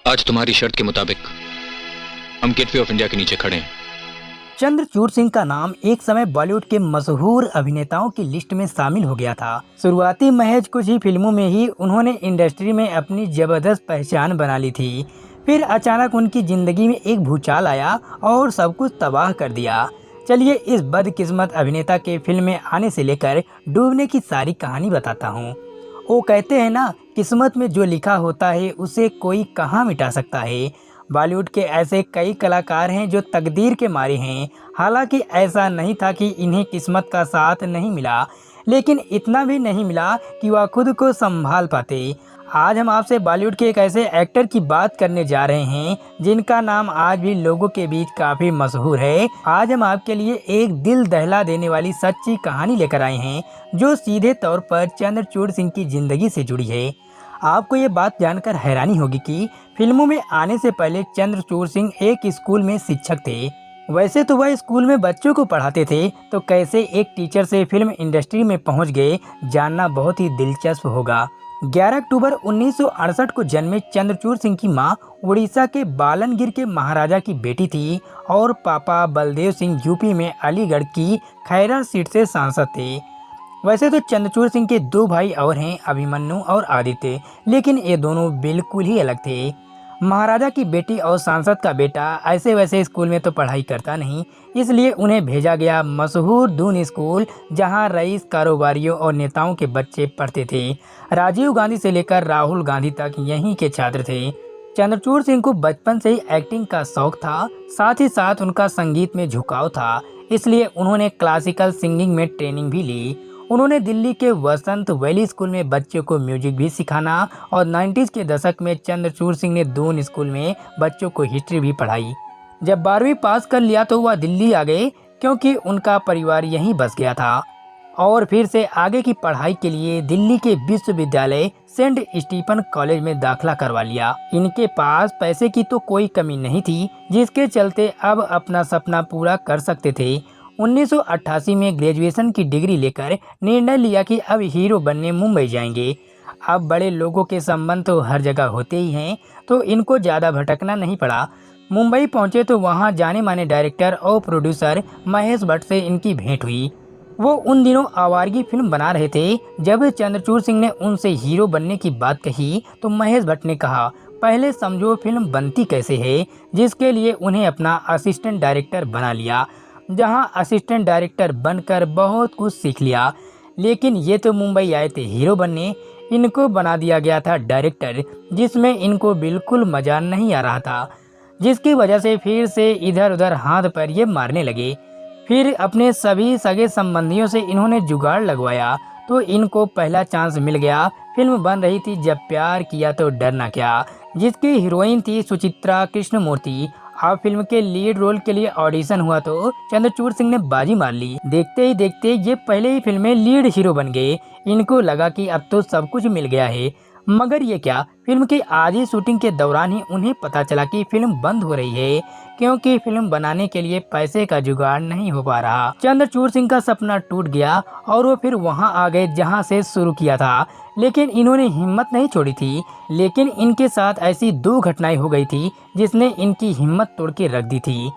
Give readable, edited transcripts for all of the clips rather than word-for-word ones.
आज तुम्हारी शर्त के मुताबिक हम गेटवे ऑफ इंडिया के नीचे खड़े हैं। चंद्रचूड़ सिंह का नाम एक समय बॉलीवुड के मशहूर अभिनेताओं की लिस्ट में शामिल हो गया था। शुरुआती महज कुछ ही फिल्मों में ही उन्होंने इंडस्ट्री में अपनी जबरदस्त पहचान बना ली थी। फिर अचानक उनकी जिंदगी में एक भूचाल आया और सब कुछ तबाह कर दिया। चलिए इस बदकिस्मत अभिनेता के फिल्म में आने से लेकर डूबने की सारी कहानी बताता हूँ। वो कहते हैं ना, किस्मत में जो लिखा होता है उसे कोई कहाँ मिटा सकता है। बॉलीवुड के ऐसे कई कलाकार हैं जो तकदीर के मारे हैं। हालांकि ऐसा नहीं था कि इन्हें किस्मत का साथ नहीं मिला, लेकिन इतना भी नहीं मिला कि वह खुद को संभाल पाते। आज हम आपसे बॉलीवुड के एक ऐसे एक्टर की बात करने जा रहे हैं जिनका नाम आज भी लोगों के बीच काफ़ी मशहूर है। आज हम आपके लिए एक दिल दहला देने वाली सच्ची कहानी लेकर आए हैं जो सीधे तौर पर चंद्रचूड़ सिंह की ज़िंदगी से जुड़ी है। आपको ये बात जानकर हैरानी होगी कि फिल्मों में आने से पहले चंद्रचूड़ सिंह एक स्कूल में शिक्षक थे। वैसे तो वह स्कूल में बच्चों को पढ़ाते थे, तो कैसे एक टीचर से फिल्म इंडस्ट्री में पहुंच गए, जानना बहुत ही दिलचस्प होगा। 11 अक्टूबर 1968 को जन्मे चंद्रचूड़ सिंह की मां उड़ीसा के बालनगिर के महाराजा की बेटी थी और पापा बलदेव सिंह यूपी में अलीगढ़ की खैरा सीट से सांसद थे। वैसे तो चंद्रचूड़ सिंह के दो भाई और हैं, अभिमन्यु और आदित्य, लेकिन ये दोनों बिल्कुल ही अलग थे। महाराजा की बेटी और सांसद का बेटा ऐसे वैसे स्कूल में तो पढ़ाई करता नहीं, इसलिए उन्हें भेजा गया मशहूर दून स्कूल, जहां रईस, कारोबारियों और नेताओं के बच्चे पढ़ते थे। राजीव गांधी से लेकर राहुल गांधी तक यहीं के छात्र थे। चंद्रचूड़ सिंह को बचपन से ही एक्टिंग का शौक था, साथ ही साथ उनका संगीत में झुकाव था, इसलिए उन्होंने क्लासिकल सिंगिंग में ट्रेनिंग भी ली। उन्होंने दिल्ली के वसंत वैली स्कूल में बच्चों को म्यूजिक भी सिखाना और 90s के दशक में चंद्रचूड़ सिंह ने दून स्कूल में बच्चों को हिस्ट्री भी पढ़ाई। जब 12वीं पास कर लिया तो वह दिल्ली आ गए, क्योंकि उनका परिवार यहीं बस गया था, और फिर से आगे की पढ़ाई के लिए दिल्ली के विश्वविद्यालय सेंट स्टीफन कॉलेज में दाखिला करवा लिया। इनके पास पैसे की तो कोई कमी नहीं थी, जिसके चलते अब अपना सपना पूरा कर सकते थे। 1988 में ग्रेजुएशन की डिग्री लेकर निर्णय लिया कि अब हीरो बनने मुंबई जाएंगे। अब बड़े लोगों के संबंध तो हर जगह होते ही हैं, तो इनको ज़्यादा भटकना नहीं पड़ा। मुंबई पहुंचे तो वहां जाने माने डायरेक्टर और प्रोड्यूसर महेश भट्ट से इनकी भेंट हुई। वो उन दिनों आवारगी फिल्म बना रहे थे। जब चंद्रचूड़ सिंह ने उनसे हीरो बनने की बात कही तो महेश भट्ट ने कहा, पहले समझो फिल्म बनती कैसे है, जिसके लिए उन्हें अपना असिस्टेंट डायरेक्टर बना लिया। जहां असिस्टेंट डायरेक्टर बनकर बहुत कुछ सीख लिया, लेकिन ये तो मुंबई आए थे हीरो बनने, इनको बना दिया गया था डायरेक्टर, जिसमें इनको बिल्कुल मजा नहीं आ रहा था, जिसकी वजह से फिर से इधर उधर हाथ पैर ये मारने लगे। फिर अपने सभी सगे संबंधियों से इन्होंने जुगाड़ लगवाया तो इनको पहला चांस मिल गया। फिल्म बन रही थी जब प्यार किया तो डरना क्या, जिसकी हीरोइन थी सुचित्रा कृष्णमूर्ति। अब फिल्म के लीड रोल के लिए ऑडिशन हुआ तो चंद्रचूड़ सिंह ने बाजी मार ली। देखते ही देखते ये पहले ही फिल्म में लीड हीरो बन गए। इनको लगा कि अब तो सब कुछ मिल गया है, मगर ये क्या, फिल्म की आधी शूटिंग के दौरान ही उन्हें पता चला कि फिल्म बंद हो रही है, क्योंकि फिल्म बनाने के लिए पैसे का जुगाड़ नहीं हो पा रहा। चंद्रचूड़ सिंह का सपना टूट गया और वो फिर वहां आ गए जहां से शुरू किया था, लेकिन इन्होंने हिम्मत नहीं छोड़ी थी। लेकिन इनके साथ ऐसी दो घटनाएं हो गई थी जिसने इनकी हिम्मत तोड़ के रख दी थी।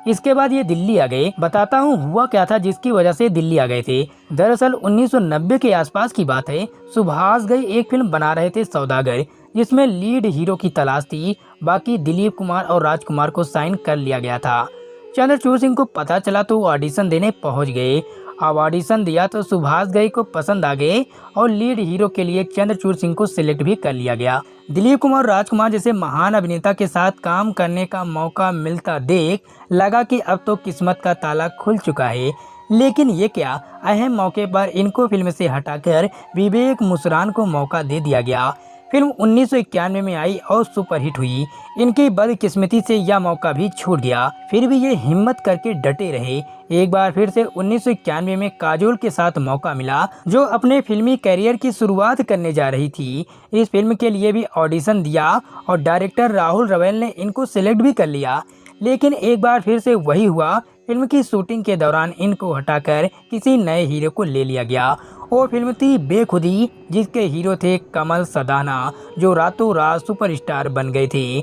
इसके बाद ये दिल्ली आ गए। बताता हूँ हुआ क्या था जिसकी वजह से दिल्ली आ गए थे। दरअसल 1990 के आसपास की बात है। सुभाष घई एक फिल्म बना रहे थे, सौदागर, जिसमें लीड हीरो की तलाश थी। बाकी दिलीप कुमार और राजकुमार को साइन कर लिया गया था। चंद्रचूड़ सिंह को पता चला तो वो ऑडिशन देने पहुंच गए। अब ऑडिशन दिया तो सुभाष घई को पसंद आ गए और लीड हीरो के लिए चंद्रचूड़ सिंह को सिलेक्ट भी कर लिया गया। दिलीप कुमार और राजकुमार जैसे महान अभिनेता के साथ काम करने का मौका मिलता देख लगा कि अब तो किस्मत का ताला खुल चुका है। लेकिन ये क्या, अहम मौके पर इनको फिल्म से हटाकर विवेक मुसरान को मौका दे दिया गया। फिल्म 1991 में आई और सुपरहिट हुई। इनकी बदकिस्मती से यह मौका भी छूट गया, फिर भी ये हिम्मत करके डटे रहे। एक बार फिर से 1991 में काजोल के साथ मौका मिला, जो अपने फिल्मी करियर की शुरुआत करने जा रही थी। इस फिल्म के लिए भी ऑडिशन दिया और डायरेक्टर राहुल रवेल ने इनको सिलेक्ट भी कर लिया। लेकिन एक बार फिर से वही हुआ, फिल्म की शूटिंग के दौरान इनको हटाकर किसी नए हीरो को ले लिया गया। वो फिल्म थी बेखुदी, जिसके हीरो थे कमल सदाना, जो रातों रात सुपरस्टार बन गए थे।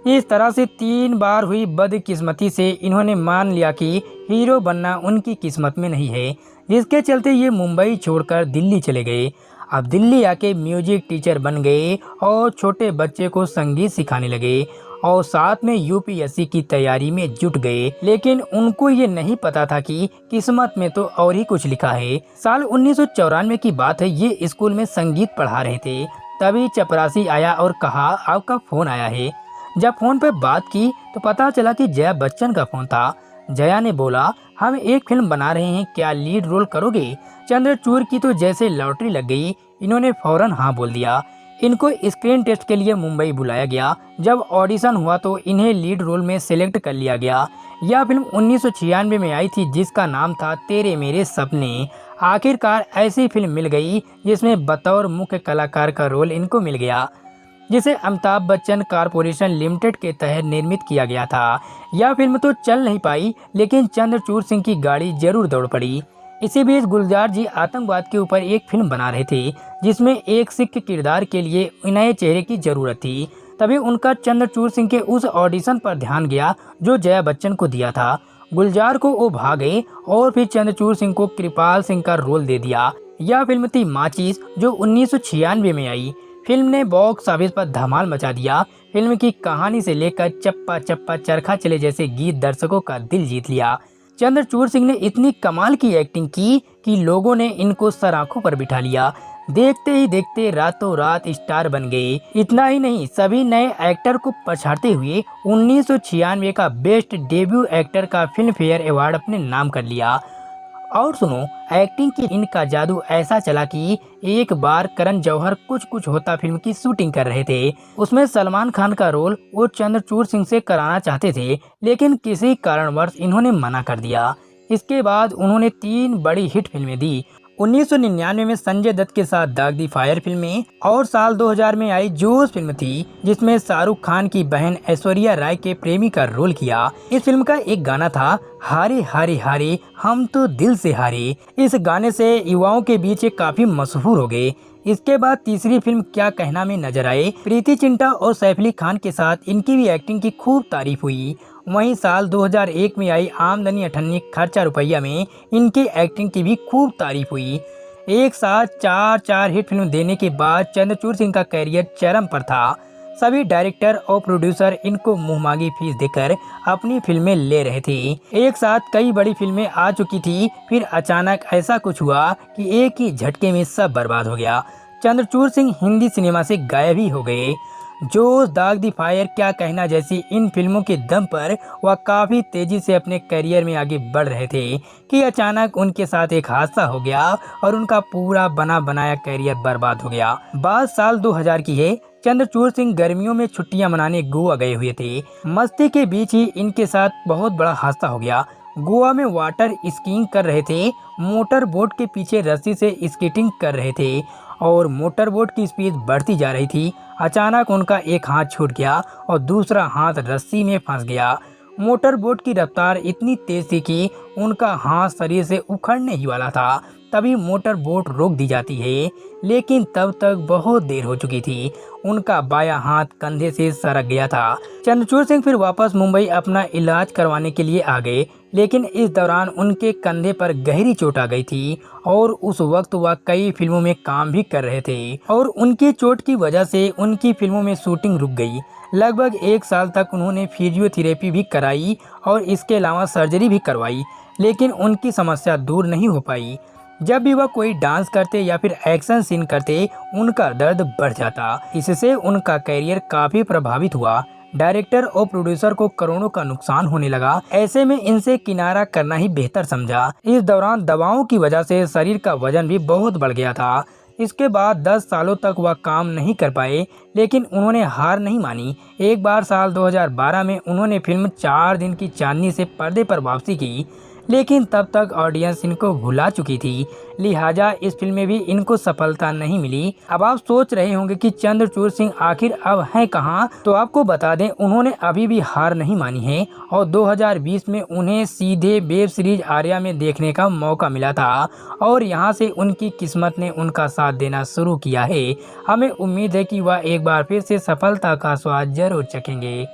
इस तरह से 3 बार हुई बदकिस्मती से इन्होंने मान लिया कि हीरो बनना उनकी किस्मत में नहीं है, जिसके चलते ये मुंबई छोड़कर दिल्ली चले गए। अब दिल्ली आके म्यूजिक टीचर बन गए और छोटे बच्चे को संगीत सिखाने लगे और साथ में यूपीएससी की तैयारी में जुट गए। लेकिन उनको ये नहीं पता था कि किस्मत में तो और ही कुछ लिखा है। साल 1994 की बात है, ये स्कूल में संगीत पढ़ा रहे थे, तभी चपरासी आया और कहा आपका फोन आया है। जब फोन पर बात की तो पता चला कि जया बच्चन का फोन था। जया ने बोला हम एक फिल्म बना रहे हैं, क्या लीड रोल करोगे? चंद्रचूड़ की तो जैसे लॉटरी लग गई, इन्होंने फौरन हाँ बोल दिया। इनको स्क्रीन टेस्ट के लिए मुंबई बुलाया गया। जब ऑडिशन हुआ तो इन्हें लीड रोल में सिलेक्ट कर लिया गया। यह फिल्म 1996 में आई थी, जिसका नाम था तेरे मेरे सपने। आखिरकार ऐसी फिल्म मिल गई जिसमें बतौर मुख्य कलाकार का रोल इनको मिल गया, जिसे अमिताभ बच्चन कारपोरेशन लिमिटेड के तहत निर्मित किया गया था। यह फिल्म तो चल नहीं पाई, लेकिन चंद्रचूड़ सिंह की गाड़ी जरूर दौड़ पड़ी। इसी बीच गुलजार जी आतंकवाद के ऊपर एक फिल्म बना रहे थे, जिसमें एक सिख किरदार के लिए नए चेहरे की जरूरत थी। तभी उनका चंद्रचूड़ सिंह के उस ऑडिशन पर ध्यान गया जो जया बच्चन को दिया था। गुलजार को वो भागे और फिर चंद्रचूड़ सिंह को कृपाल सिंह का रोल दे दिया। यह फिल्म थी माचिस, जो 1996 में आई। फिल्म ने बॉक्स ऑफिस पर धमाल मचा दिया। फिल्म की कहानी से लेकर चप्पा चप्पा चरखा चले जैसे गीत दर्शकों का दिल जीत लिया। चंद्रचूड़ सिंह ने इतनी कमाल की एक्टिंग की कि लोगों ने इनको सर आंखों पर बिठा लिया। देखते ही देखते रातों रात स्टार बन गए। इतना ही नहीं, सभी नए एक्टर को पछाड़ते हुए 1996 का बेस्ट डेब्यू एक्टर का फिल्म फेयर अवार्ड अपने नाम कर लिया। और सुनो, एक्टिंग की इनका जादू ऐसा चला कि एक बार करण जौहर कुछ कुछ होता फिल्म की शूटिंग कर रहे थे। उसमें सलमान खान का रोल वो चंद्रचूड़ सिंह से कराना चाहते थे, लेकिन किसी कारणवश इन्होंने मना कर दिया। इसके बाद उन्होंने 3 बड़ी हिट फिल्में दी। 1999 में संजय दत्त के साथ दाग दी फायर फिल्में, और साल 2000 में आई जोश फिल्म थी, जिसमें शाहरुख खान की बहन ऐश्वर्या राय के प्रेमी का रोल किया। इस फिल्म का एक गाना था हारे हारे हारे हम तो दिल से हारे। इस गाने से युवाओं के बीच ये काफी मशहूर हो गए। इसके बाद तीसरी फिल्म क्या कहना में नजर आए। प्रीति जिंटा और सैफ अली खान के साथ इनकी भी एक्टिंग की खूब तारीफ हुई। वहीं साल 2001 में आई आमदनी अठन्नी खर्चा रुपया में इनकी एक्टिंग की भी खूब तारीफ हुई। एक साथ 4 हिट फिल्म देने के बाद चंद्रचूड़ सिंह का कैरियर चरम पर था। सभी डायरेक्टर और प्रोड्यूसर इनको मुंहमांगी फीस देकर अपनी फिल्में ले रहे थे। एक साथ कई बड़ी फिल्में आ चुकी थी, फिर अचानक ऐसा कुछ हुआ कि एक ही झटके में सब बर्बाद हो गया। चंद्रचूड़ सिंह हिंदी सिनेमा से गायब ही हो गए। जोश, दाग दी फायर, क्या कहना जैसी इन फिल्मों के दम पर वह काफी तेजी से अपने करियर में आगे बढ़ रहे थे कि अचानक उनके साथ एक हादसा हो गया और उनका पूरा बना बनाया करियर बर्बाद हो गया। बात साल 2000 की है। चंद्रचूड़ सिंह गर्मियों में छुट्टियां मनाने गोवा गए हुए थे। मस्ती के बीच ही इनके साथ बहुत बड़ा हादसा हो गया। गोवा में वाटर स्कीइंग कर रहे थे, मोटर बोट के पीछे रस्सी से स्केटिंग कर रहे थे और मोटर बोट की स्पीड बढ़ती जा रही थी। अचानक उनका एक हाथ छूट गया और दूसरा हाथ रस्सी में फंस गया। मोटर बोट की रफ्तार इतनी तेज थी कि उनका हाथ शरीर से उखड़ने ही वाला था। तभी मोटर बोट रोक दी जाती है, लेकिन तब तक बहुत देर हो चुकी थी। उनका बायां हाथ कंधे से सरक गया था। चंद्रचूड़ सिंह फिर वापस मुंबई अपना इलाज करवाने के लिए आ गए, लेकिन इस दौरान उनके कंधे पर गहरी चोट आ गई थी और उस वक्त वह कई फिल्मों में काम भी कर रहे थे और उनकी चोट की वजह से उनकी फिल्मों में शूटिंग रुक गई। लगभग 1 साल तक उन्होंने फिजियोथेरेपी भी कराई और इसके अलावा सर्जरी भी करवाई, लेकिन उनकी समस्या दूर नहीं हो पाई। जब भी वह कोई डांस करते या फिर एक्शन सीन करते, उनका दर्द बढ़ जाता। इससे उनका करियर काफी प्रभावित हुआ। डायरेक्टर और प्रोड्यूसर को करोड़ों का नुकसान होने लगा। ऐसे में इनसे किनारा करना ही बेहतर समझा। इस दौरान दवाओं की वजह से शरीर का वजन भी बहुत बढ़ गया था। इसके बाद 10 सालों तक वह काम नहीं कर पाए, लेकिन उन्होंने हार नहीं मानी। एक बार साल 2012 में उन्होंने फिल्म 4 दिन की चांदनी से पर्दे पर वापसी की, लेकिन तब तक ऑडियंस इनको भुला चुकी थी, लिहाजा इस फिल्म में भी इनको सफलता नहीं मिली। अब आप सोच रहे होंगे कि चंद्रचूड़ सिंह आखिर अब हैं कहाँ, तो आपको बता दें उन्होंने अभी भी हार नहीं मानी है और 2020 में उन्हें सीधे वेब सीरीज आर्या में देखने का मौका मिला था और यहाँ से उनकी किस्मत ने उनका साथ देना शुरू किया है। हमें उम्मीद है कि वह एक बार फिर से सफलता का स्वाद जरूर चखेंगे।